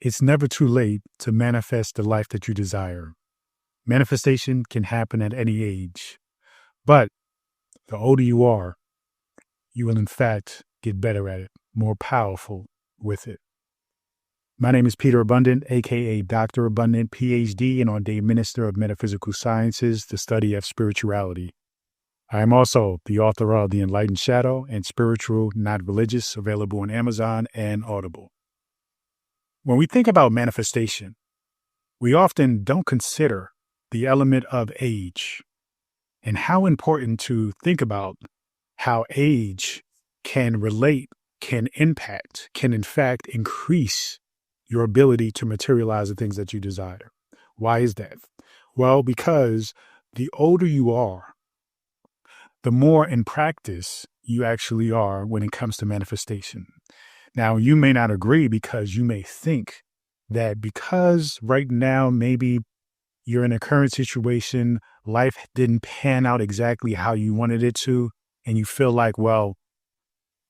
It's never too late to manifest the life that you desire. Manifestation can happen at any age, but the older you are, you will in fact get better at it, more powerful with it. My name is Peter Abundant, aka Dr. Abundant, Ph.D. and ordained Minister of Metaphysical Sciences, the study of spirituality. I am also the author of The Enlightened Shadow and Spiritual, Not Religious, available on Amazon and Audible. When we think about manifestation, we often don't consider the element of age and how important to think about how age can relate, can impact, can in fact increase your ability to materialize the things that you desire. Why is that? Well, because the older you are, the more in practice you actually are when it comes to manifestation. Now, you may not agree because you may think that because right now maybe you're in a current situation, life didn't pan out exactly how you wanted it to, and you feel like, well,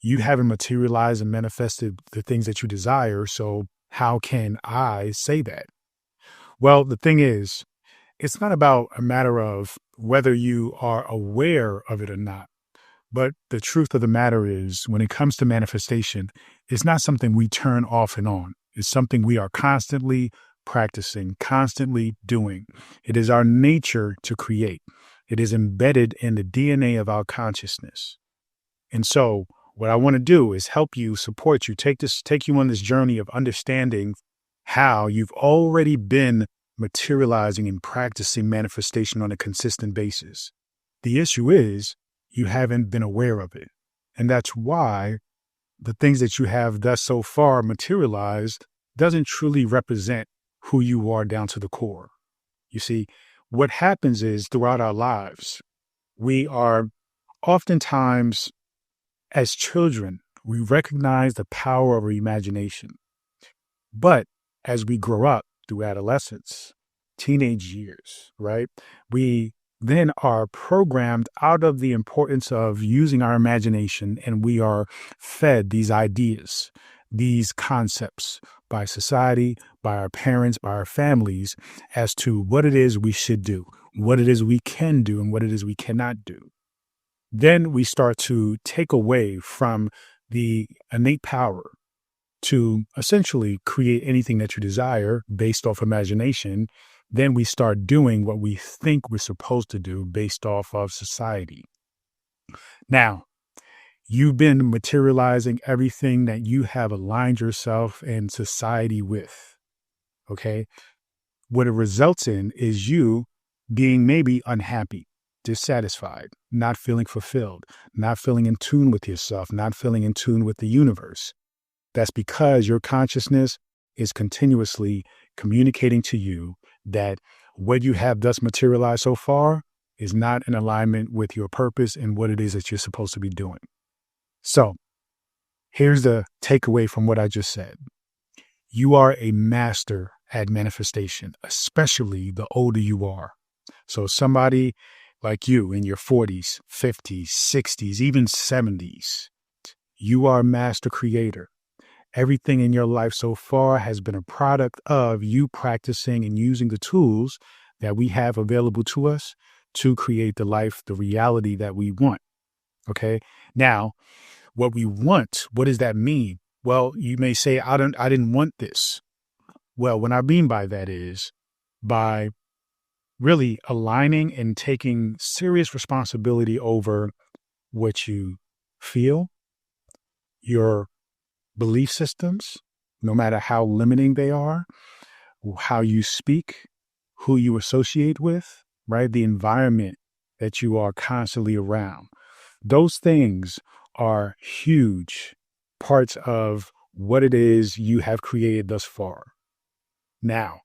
you haven't materialized and manifested the things that you desire, so how can I say that? Well, the thing is, it's not about a matter of whether you are aware of it or not. But the truth of the matter is, when it comes to manifestation, it's not something we turn off and on. It's something we are constantly practicing, constantly doing. It is our nature to create. It is embedded in the DNA of our consciousness. And so what I want to do is help you, support you, take you on this journey of understanding how you've already been materializing and practicing manifestation on a consistent basis. The issue is, you haven't been aware of it. And that's why the things that you have thus so far materialized doesn't truly represent who you are down to the core. You see, what happens is throughout our lives, we are oftentimes, as children, we recognize the power of our imagination. But as we grow up through adolescence, teenage years, right, we then are programmed out of the importance of using our imagination, and we are fed these ideas, these concepts by society, by our parents, by our families, as to what it is we should do, what it is we can do, and what it is we cannot do. Then we start to take away from the innate power to essentially create anything that you desire based off imagination. Then we start doing what we think we're supposed to do based off of society. Now, you've been materializing everything that you have aligned yourself and society with, okay? What it results in is you being maybe unhappy, dissatisfied, not feeling fulfilled, not feeling in tune with yourself, not feeling in tune with the universe. That's because your consciousness is continuously communicating to you that what you have thus materialized so far is not in alignment with your purpose and what it is that you're supposed to be doing. So here's the takeaway from what I just said. You are a master at manifestation, especially the older you are. So somebody like you in your 40s, 50s, 60s, even 70s, you are a master creator. Everything in your life so far has been a product of you practicing and using the tools that we have available to us to create the life, the reality that we want. Okay. Now, what we want, what does that mean? Well, you may say, I didn't want this. Well, what I mean by that is by really aligning and taking serious responsibility over what you feel, your belief systems, no matter how limiting they are, how you speak, who you associate with, right? The environment that you are constantly around. Those things are huge parts of what it is you have created thus far. Now,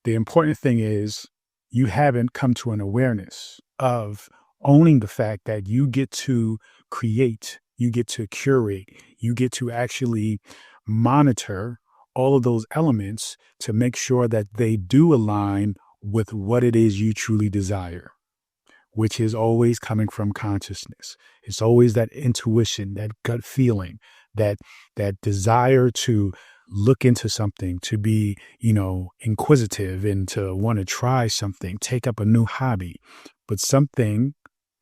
the important thing is you haven't come to an awareness of owning the fact that you get to create, you get to curate, you get to actually monitor all of those elements to make sure that they do align with what it is you truly desire, which is always coming from consciousness. It's always that intuition, that gut feeling, that desire to look into something, to be, inquisitive and to want to try something, take up a new hobby. But something,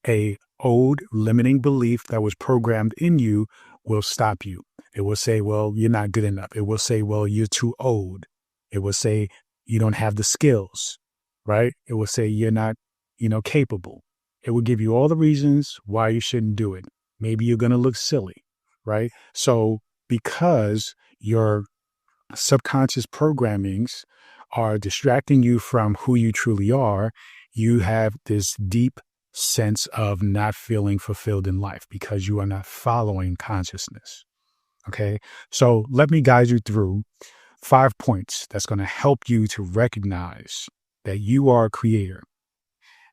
a old limiting belief that was programmed in you will stop you. It will say, well, you're not good enough. It will say, well, you're too old. It will say you don't have the skills, right? It will say you're not, capable. It will give you all the reasons why you shouldn't do it. Maybe you're going to look silly, right? So because your subconscious programmings are distracting you from who you truly are, you have this deep sense of not feeling fulfilled in life because you are not following consciousness. Okay. So let me guide you through 5 points that's going to help you to recognize that you are a creator.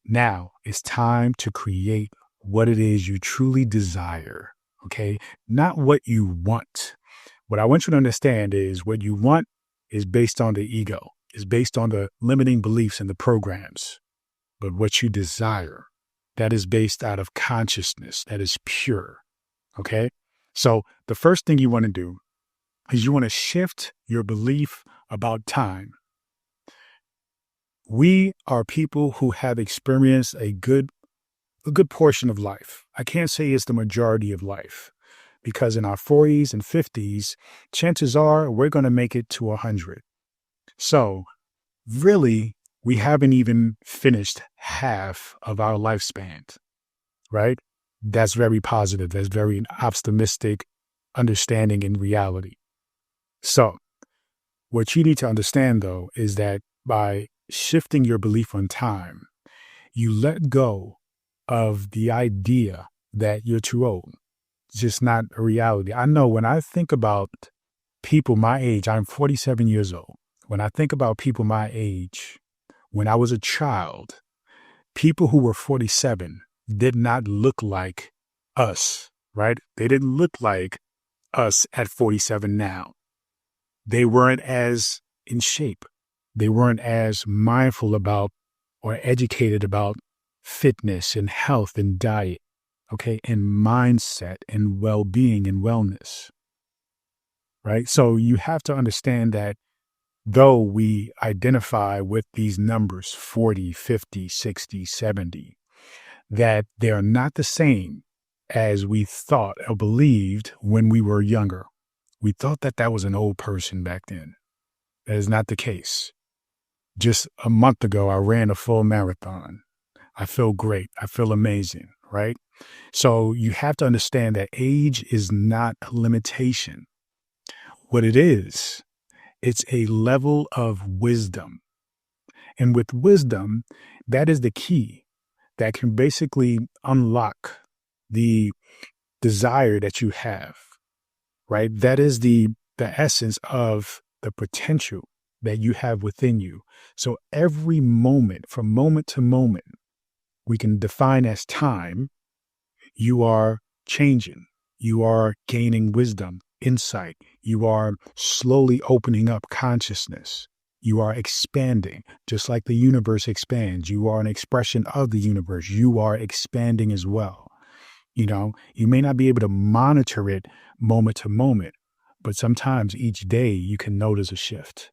Now it's time to create what it is you truly desire. Okay. Not what you want. What I want you to understand is what you want is based on the ego, is based on the limiting beliefs and the programs. But what you desire, that is based out of consciousness, that is pure. Okay. So the first thing you want to do is you want to shift your belief about time. We are people who have experienced a good portion of life. I can't say it's the majority of life because in our 40s and 50s, chances are we're going to make it to 100. So really, we haven't even finished half of our lifespan, right? That's very positive. That's very optimistic understanding in reality. So what you need to understand, though, is that by shifting your belief on time, you let go of the idea that you're too old. It's just not a reality. I know when I think about people my age, I'm 47 years old. When I think about people my age, when I was a child, people who were 47 did not look like us, right? They didn't look like us at 47 now. They weren't as in shape. They weren't as mindful about or educated about fitness and health and diet, okay, and mindset and well-being and wellness, right? So you have to understand that though we identify with these numbers, 40, 50, 60, 70, that they are not the same as we thought or believed when we were younger. We thought that that was an old person back then. That is not the case. Just a month ago, I ran a full marathon. I feel great. I feel amazing, right? So you have to understand that age is not a limitation. What it is, it's a level of wisdom. And with wisdom, that is the key that can basically unlock the desire that you have, right? That is the essence of the potential that you have within you. So every moment, from moment to moment, we can define as time, you are changing, you are gaining wisdom, insight, you are slowly opening up consciousness, you are expanding, just like the universe expands. You are an expression of the universe. You are expanding as well. You may not be able to monitor it moment to moment, but sometimes each day you can notice a shift.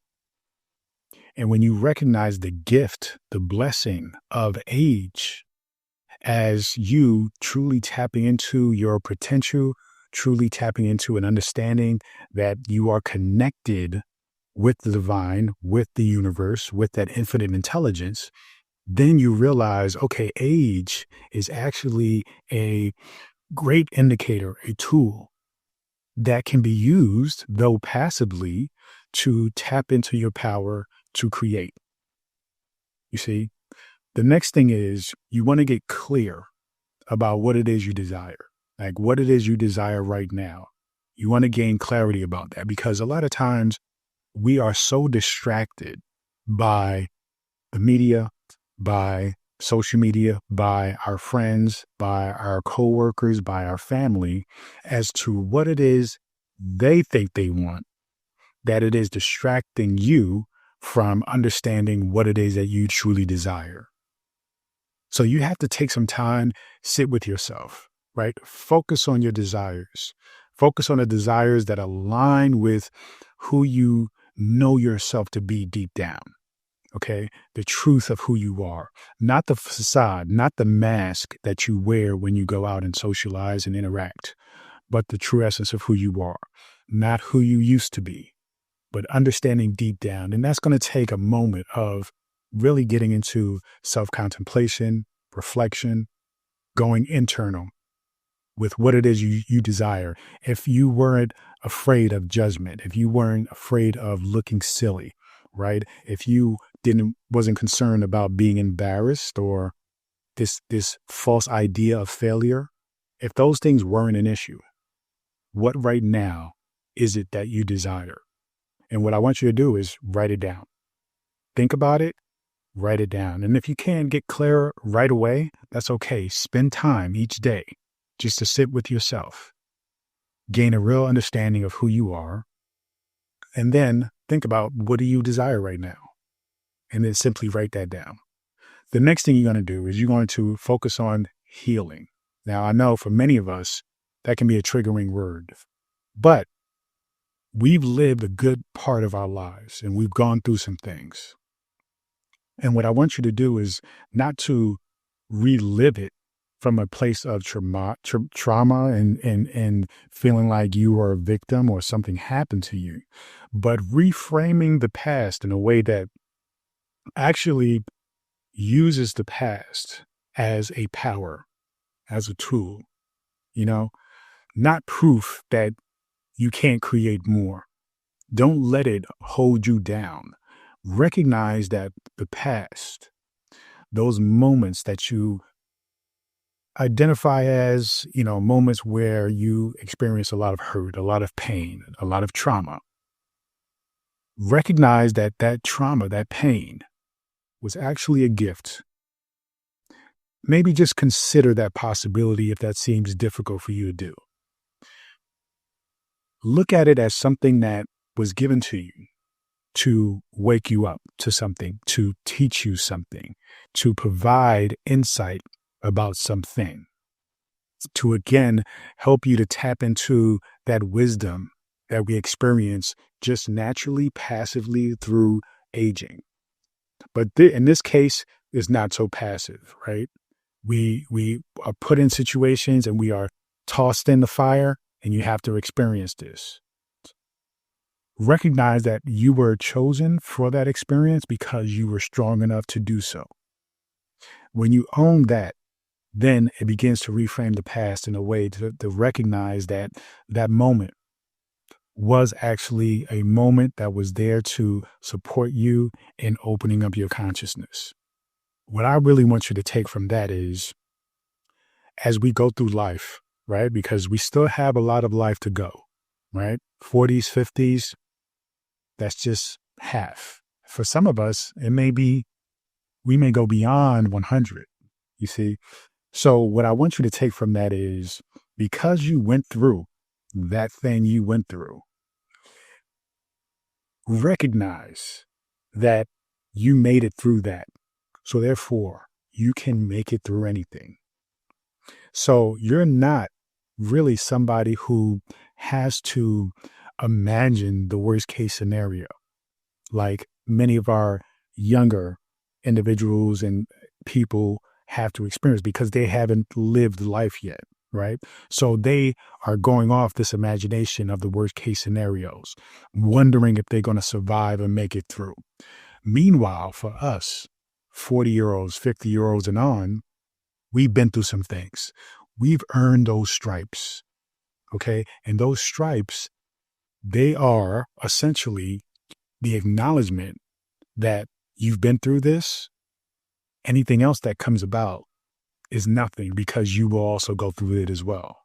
And when you recognize the gift, the blessing of age, as you truly tapping into your potential, truly tapping into an understanding that you are connected with the divine, with the universe, with that infinite intelligence, then you realize, okay, age is actually a great indicator, a tool that can be used, though passively, to tap into your power to create. You see, the next thing is you want to get clear about what it is you desire, like what it is you desire right now. You want to gain clarity about that because a lot of times we are so distracted by the media, by social media, by our friends, by our coworkers, by our family, as to what it is they think they want, that it is distracting you from understanding what it is that you truly desire. So you have to take some time, sit with yourself, right? Focus on your desires. Focus on the desires that align with who you know yourself to be deep down. Okay. The truth of who you are, not the facade, not the mask that you wear when you go out and socialize and interact, but the true essence of who you are, not who you used to be, but understanding deep down. And that's going to take a moment of really getting into self-contemplation, reflection, going internal with what it is you desire. If you weren't afraid of judgment, if you weren't afraid of looking silly, right? If you wasn't concerned about being embarrassed or this false idea of failure, if those things weren't an issue, what right now is it that you desire? And what I want you to do is write it down. Think about it, write it down. And if you can't get clear right away, that's okay. Spend time each day just to sit with yourself, gain a real understanding of who you are, and then think about, what do you desire right now? And then simply write that down. The next thing you're going to do is you're going to focus on healing. Now, I know for many of us, that can be a triggering word, but we've lived a good part of our lives and we've gone through some things. And what I want you to do is not to relive it from a place of trauma and feeling like you are a victim or something happened to you, but reframing the past in a way that actually uses the past as a power, as a tool, not proof that you can't create more. Don't let it hold you down. Recognize that the past, those moments that you identify as, moments where you experience a lot of hurt, a lot of pain, a lot of trauma. Recognize that trauma, that pain was actually a gift. Maybe just consider that possibility if that seems difficult for you to do. Look at it as something that was given to you to wake you up to something, to teach you something, to provide insight about something, to again help you to tap into that wisdom that we experience just naturally, passively through aging. But in this case, it's not so passive, right? We are put in situations and we are tossed in the fire, and you have to experience this. Recognize that you were chosen for that experience because you were strong enough to do so. When you own that, then it begins to reframe the past in a way to recognize that that moment was actually a moment that was there to support you in opening up your consciousness. What I really want you to take from that is, as we go through life, right? Because we still have a lot of life to go, right? 40s, 50s, that's just half. For some of us, we may go beyond 100, you see? So what I want you to take from that is, because you went through that thing you went through, recognize that you made it through that. So therefore, you can make it through anything. So you're not really somebody who has to imagine the worst case scenario, like many of our younger individuals and people have to experience because they haven't lived life yet, right? So they are going off this imagination of the worst case scenarios, wondering if they're going to survive and make it through. Meanwhile, for us, 40-year-olds, 50-year-olds and on, we've been through some things. We've earned those stripes, okay? And those stripes, they are essentially the acknowledgement that you've been through this. Anything else that comes about is nothing because you will also go through it as well.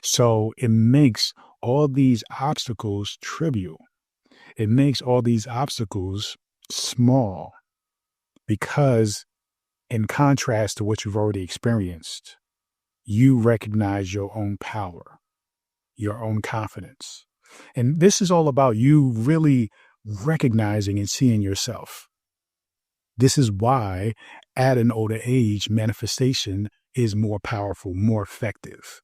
So it makes all these obstacles trivial. It makes all these obstacles small because, in contrast to what you've already experienced, you recognize your own power, your own confidence. And this is all about you really recognizing and seeing yourself. This is why at an older age, manifestation is more powerful, more effective.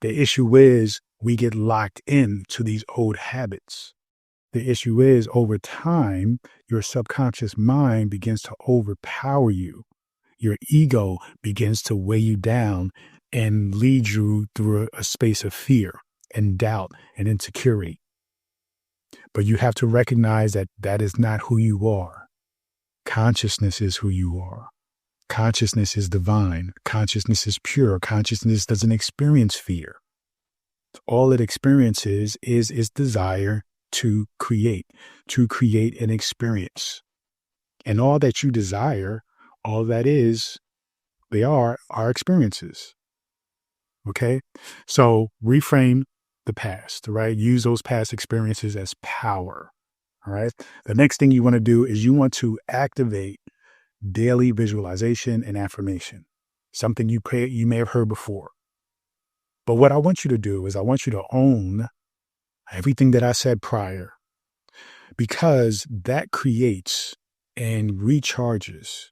The issue is we get locked into these old habits. The issue is, over time, your subconscious mind begins to overpower you. Your ego begins to weigh you down and lead you through a space of fear and doubt and insecurity. But you have to recognize that that is not who you are. Consciousness is who you are. Consciousness is divine. Consciousness is pure. Consciousness doesn't experience fear. All it experiences is its desire to create an experience. And all that you desire, all that is, they are our experiences. Okay? So reframe the past, right? Use those past experiences as power. All right? The next thing you want to do is you want to activate daily visualization and affirmation, something you may have heard before. But what I want you to do is I want you to own everything that I said prior, because that creates and recharges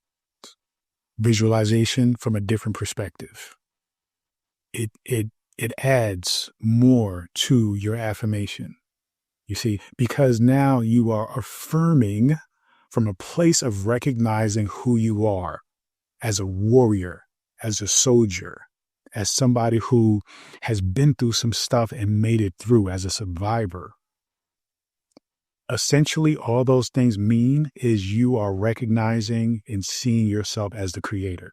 visualization from a different perspective. It adds more to your affirmation. You see, because now you are affirming from a place of recognizing who you are as a warrior, as a soldier, as somebody who has been through some stuff and made it through, as a survivor. Essentially, all those things mean is you are recognizing and seeing yourself as the creator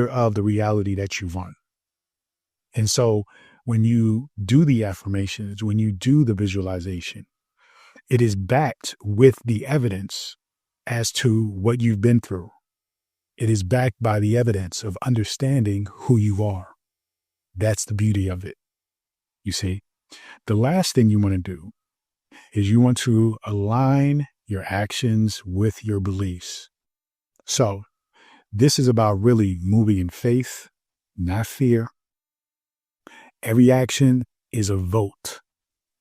of the reality that you want. And so when you do the affirmations, when you do the visualization, it is backed with the evidence as to what you've been through. It is backed by the evidence of understanding who you are. That's the beauty of it. You see, the last thing you want to do is you want to align your actions with your beliefs. So this is about really moving in faith, not fear. Every action is a vote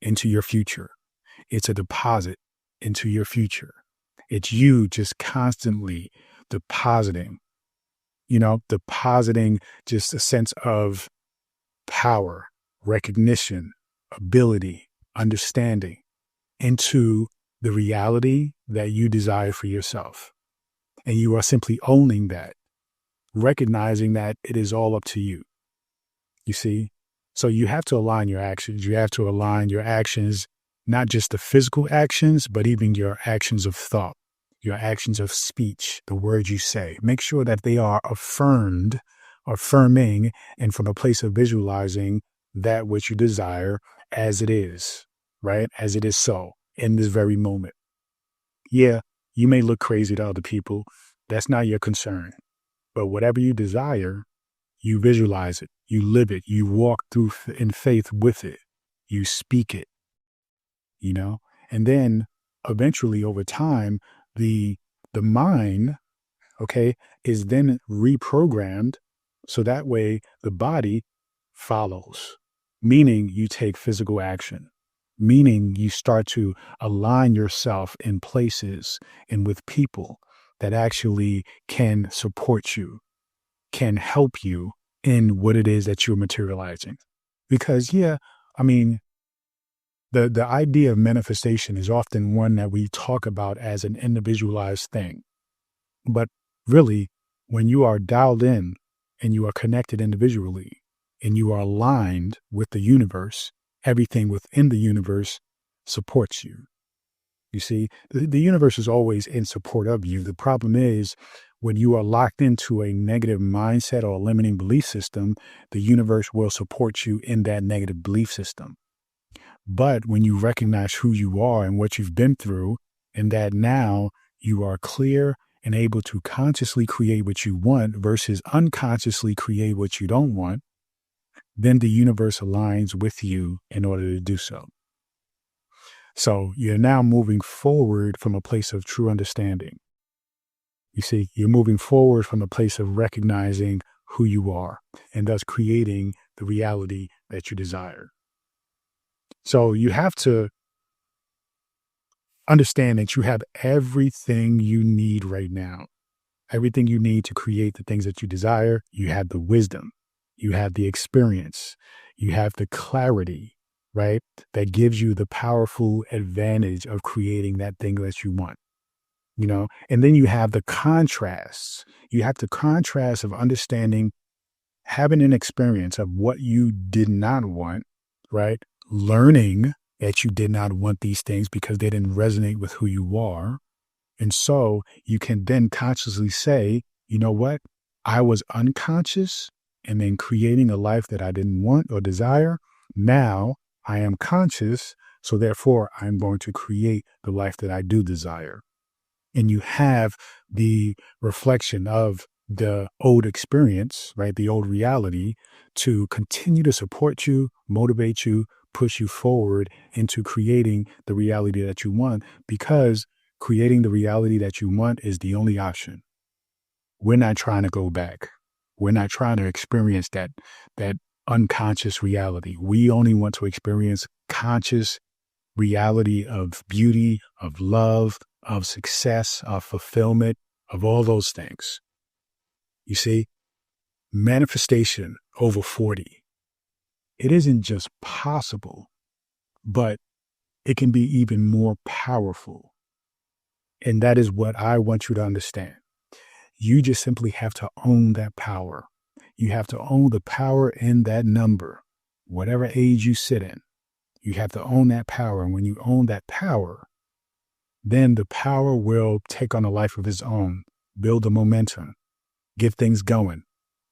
into your future. It's a deposit into your future. It's you just constantly depositing just a sense of power, recognition, ability, understanding into the reality that you desire for yourself. And you are simply owning that, recognizing that it is all up to you. You see? So you have to align your actions. You have to align your actions, not just the physical actions, but even your actions of thought, your actions of speech, the words you say. Make sure that they are affirming, and from a place of visualizing that which you desire as it is, right? As it is so in this very moment. Yeah, you may look crazy to other people. That's not your concern. But whatever you desire, you visualize it, you live it, you walk through in faith with it, you speak it, and then eventually over time, the mind, okay, is then reprogrammed. So that way the body follows, meaning you take physical action, meaning you start to align yourself in places and with people that actually can support you, can help you in what it is that you're materializing. Because, the idea of manifestation is often one that we talk about as an individualized thing. But really, when you are dialed in and you are connected individually and you are aligned with the universe, everything within the universe supports you. You see, the universe is always in support of you. The problem is when you are locked into a negative mindset or a limiting belief system, the universe will support you in that negative belief system. But when you recognize who you are and what you've been through, and that now you are clear and able to consciously create what you want versus unconsciously create what you don't want, then the universe aligns with you in order to do so. So you're now moving forward from a place of true understanding. You see, you're moving forward from a place of recognizing who you are and thus creating the reality that you desire. So you have to understand that you have everything you need right now, everything you need to create the things that you desire. You have the wisdom, you have the experience, You have the clarity, right? That gives you the powerful advantage of creating that thing that you want, and then you have the contrasts. You have the contrast of understanding, having an experience of what you did not want, right? Learning that you did not want these things because they didn't resonate with who you are. And so you can then consciously say, you know what? I was unconscious and then creating a life that I didn't want or desire. Now I am conscious. So therefore, I'm going to create the life that I do desire. And you have the reflection of the old experience, right? The old reality to continue to support you, motivate you, push you forward into creating the reality that you want, because creating the reality that you want is the only option. We're not trying to go back. We're not trying to experience that unconscious reality. We only want to experience conscious reality of beauty, of love, of success, of fulfillment, of all those things. You see, manifestation over 40, it isn't just possible, but it can be even more powerful. And that is what I want you to understand. You just simply have to own that power. You have to own the power in that number, whatever age you sit in. You have to own that power. And when you own that power, then the power will take on a life of its own, build the momentum, get things going.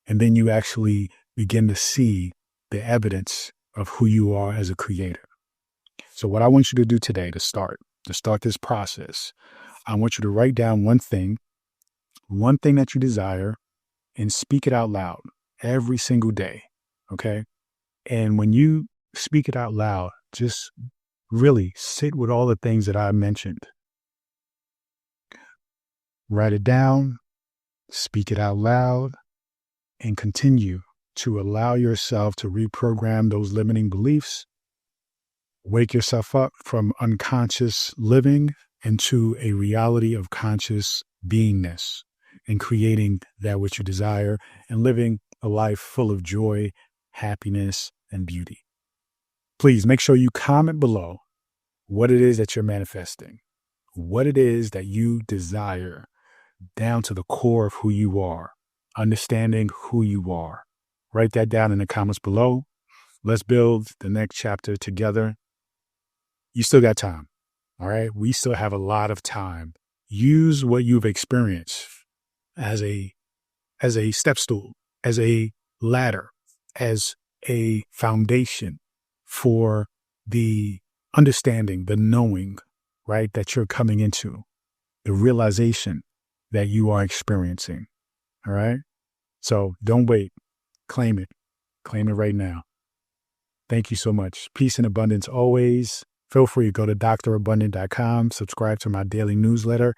And then you actually begin to see the evidence of who you are as a creator. So what I want you to do today to start this process, I want you to write down one thing that you desire, and speak it out loud every single day. Okay. And when you speak it out loud, just really sit with all the things that I mentioned. Write it down, speak it out loud, and continue to allow yourself to reprogram those limiting beliefs. Wake yourself up from unconscious living into a reality of conscious beingness, and creating that which you desire and living a life full of joy, happiness, and beauty. Please make sure you comment below what it is that you're manifesting, what it is that you desire down to the core of who you are, understanding who you are. Write that down in the comments below. Let's build the next chapter together. You still got time. All right. We still have a lot of time. Use what you've experienced as a step stool, as a ladder, as a foundation for the understanding, the knowing, right, that you're coming into, the realization that you are experiencing. All right. So don't wait. Claim it. Claim it right now. Thank you so much. Peace and abundance always. Feel free to go to drabundant.com, subscribe to my daily newsletter,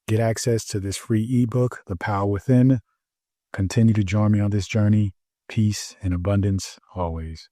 get access to this free ebook, The Power Within. Continue to join me on this journey. Peace and abundance always.